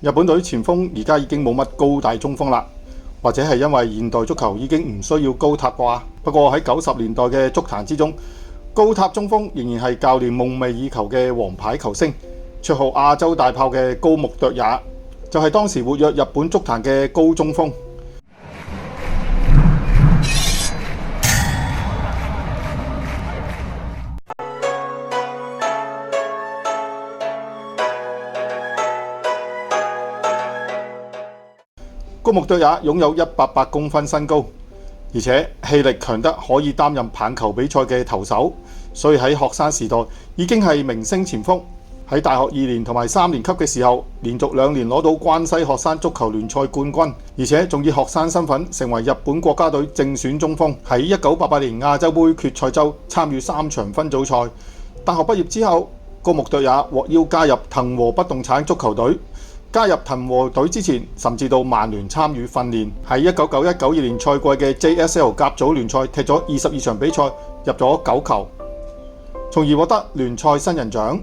日本隊前鋒而家已經冇乜高大中鋒啦，或者係因為現代足球已經唔需要高塔啩。不過喺90年代嘅足壇之中，高塔中鋒仍然係教練夢寐以求嘅王牌球星，綽號亞洲大炮嘅高木琢也，就係當時活躍日本足壇嘅高中鋒。高木琢也擁有180公分身高，而且氣力強得可以擔任棒球比賽嘅投手，所以喺學生時代已經係明星前鋒。喺大學2年同埋3年級嘅時候，連續2年攞到關西學生足球聯賽冠軍，而且仲以學生身份成為日本國家隊正選中鋒。喺1988年亞洲杯決賽周參與3場分組賽。大學畢業之後，高木琢也獲邀加入藤和不動產足球隊。加入藤和隊之前，甚至到曼聯參與訓練。喺1991-92年賽季嘅 JSL 甲組聯賽踢咗22場比賽，入咗9球，從而獲得聯賽新人獎。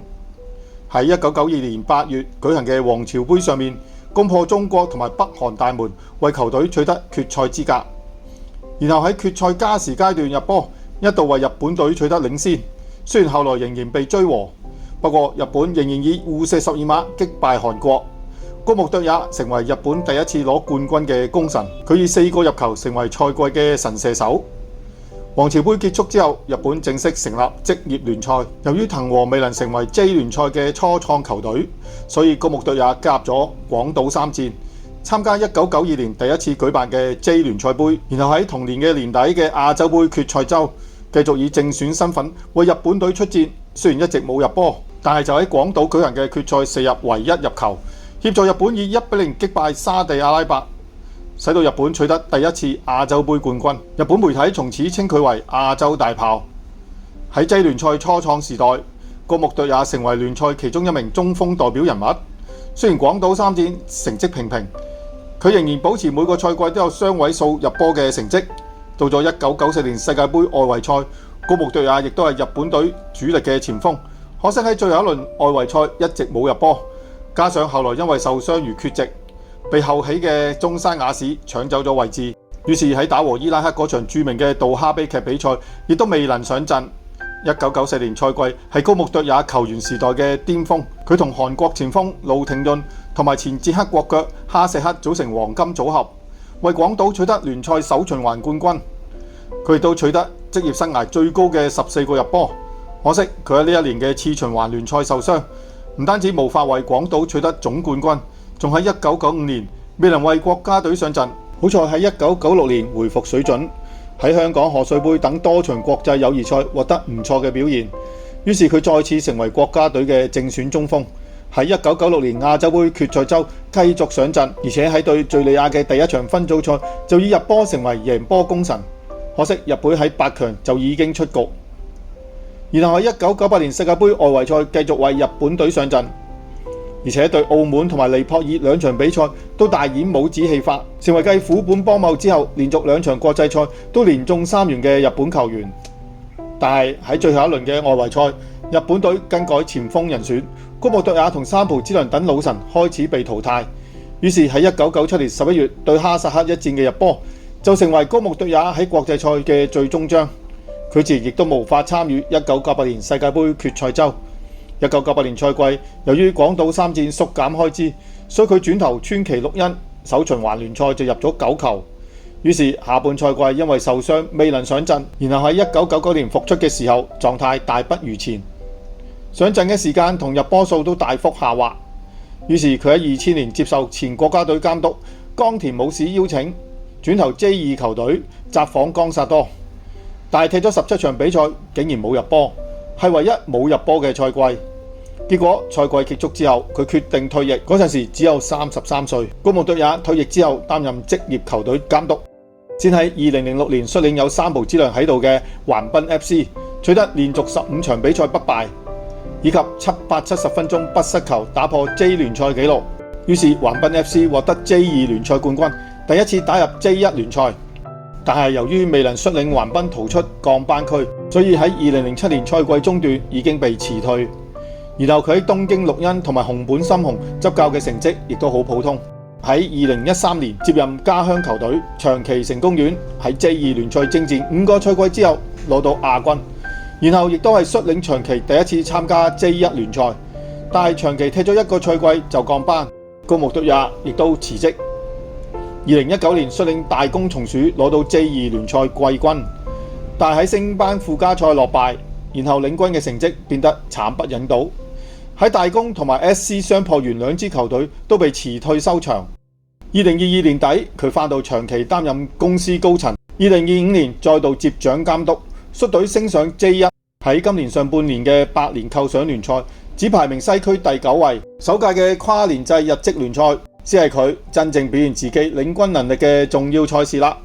喺1992年8月舉行嘅皇朝杯上面，攻破中國同埋北韓大門，為球隊取得決賽資格。然後喺決賽加時階段入波，一度為日本隊取得領先。雖然後來仍然被追和，不過日本仍然以互射12碼擊敗韓國。高木琢也成為日本第一次攞冠軍嘅功臣，佢以4個入球成為賽季嘅神射手。皇朝杯結束之後，日本正式成立職業聯賽。由於藤和未能成為 J 聯賽嘅初創球隊，所以高木琢也加入咗廣島三箭，參加1992年第一次舉辦嘅 J 聯賽杯。然後喺同年嘅年底嘅亞洲杯決賽周，繼續以正選身份為日本隊出戰。雖然一直冇入波，但係就喺廣島舉行嘅決賽射入唯一入球，協助日本以1-0擊敗沙地阿拉伯，使到日本取得第一次亞洲杯冠軍。日本媒體從此稱佢為亞洲大炮。喺 J 聯賽初創時代，高木琢也成為聯賽其中一名中鋒代表人物。雖然廣島三箭成績平平，佢仍然保持每個賽季都有雙位數入波嘅成績。到咗1994年世界盃外圍賽，高木琢也亦都係日本隊主力嘅前鋒，可惜喺最後一輪外圍賽一直冇入波。加上後來因為受傷而缺席，被後起嘅中山雅史搶走咗位置，於是喺打和伊拉克嗰場著名嘅杜哈悲劇比賽，亦都未能上陣。1994年賽季係高木琢也球員時代嘅巔峰，佢同韓國前鋒路廷潤同埋前捷克國腳哈石克組成黃金組合，為廣島取得聯賽首循環冠軍。佢亦都取得職業生涯最高嘅14個入波。可惜佢喺呢一年嘅次循環聯賽受傷，唔單止無法為廣島取得總冠軍，仲喺1995年未能為國家隊上陣。好在喺1996年回復水準，喺香港賀歲杯等多場國際友誼賽獲得唔錯嘅表現。於是佢再次成為國家隊嘅正選中鋒。喺1996年亞洲杯決賽周繼續上陣，而且喺對敘利亞嘅第一場分組賽就以入波成為贏波功臣。可惜日本喺8強就已經出局。然後喺1998年世界盃外圍賽繼續為日本隊上陣，而且對澳門同埋尼泊爾2場比賽都大演帽子戲法，成為繼虎本邦茂之後連續2場國際賽都連中3元嘅日本球員。但係喺最後一輪嘅外圍賽，日本隊更改前鋒人選，高木琢也同三浦知良等老臣開始被淘汰。於是喺1997年11月對哈薩克一戰嘅入波，就成為高木琢也喺國際賽嘅最終章。佢自然亦都無法參與1998年世界盃決賽周。1998年賽季，由於廣島三箭縮減開支，所以佢轉投川崎綠茵，首循環聯賽就入咗9球。於是下半賽季因為受傷未能上陣，然後喺1999年復出嘅時候狀態大不如前，上陣嘅時間同入波數都大幅下滑。於是佢喺2000年接受前國家隊監督岡田武史邀請，轉投 J2 球隊札幌岡薩多。但係踢咗17場比賽，竟然冇入波，係唯一冇入波嘅賽季。結果賽季結束之後，佢決定退役，嗰陣時只有33歲。高木琢也退役之後擔任職業球隊監督，先喺2006年率領有三浦知良喺度嘅橫濱 FC 取得連續15場比賽不敗，以及770分鐘不失球，打破 J 聯賽紀錄。於是橫濱 FC 獲得 J2 聯賽冠軍，第一次打入 J1 聯賽。但係由於未能率領橫濱逃出降班區，所以喺2007年賽季中段已經被辭退。然後佢喺東京綠茵同埋熊本深雄執教嘅成績亦都好普通。喺2013年接任家鄉球隊長崎成功丸，喺 J2 聯賽征戰5個賽季之後攞到亞軍，然後亦都係率領長崎第一次參加 J1 聯賽，但係長崎踢咗1個賽季就降班，高木笃也亦都辭職。2019年率領大宮松鼠攞到 J2 聯賽季軍，但係喺升班附加賽落敗，然後領軍嘅成績變得慘不忍睹。喺大宮同埋 SC 雙破園兩支球隊都被辭退收場。2022年底佢返到長崎擔任公司高層，2025年再度接掌監督，率隊升上 J1。喺今年上半年嘅百年構想聯賽，只排名西區第9位。首屆嘅跨年制日職聯賽先係佢真正表現自己領軍能力嘅重要賽事啦。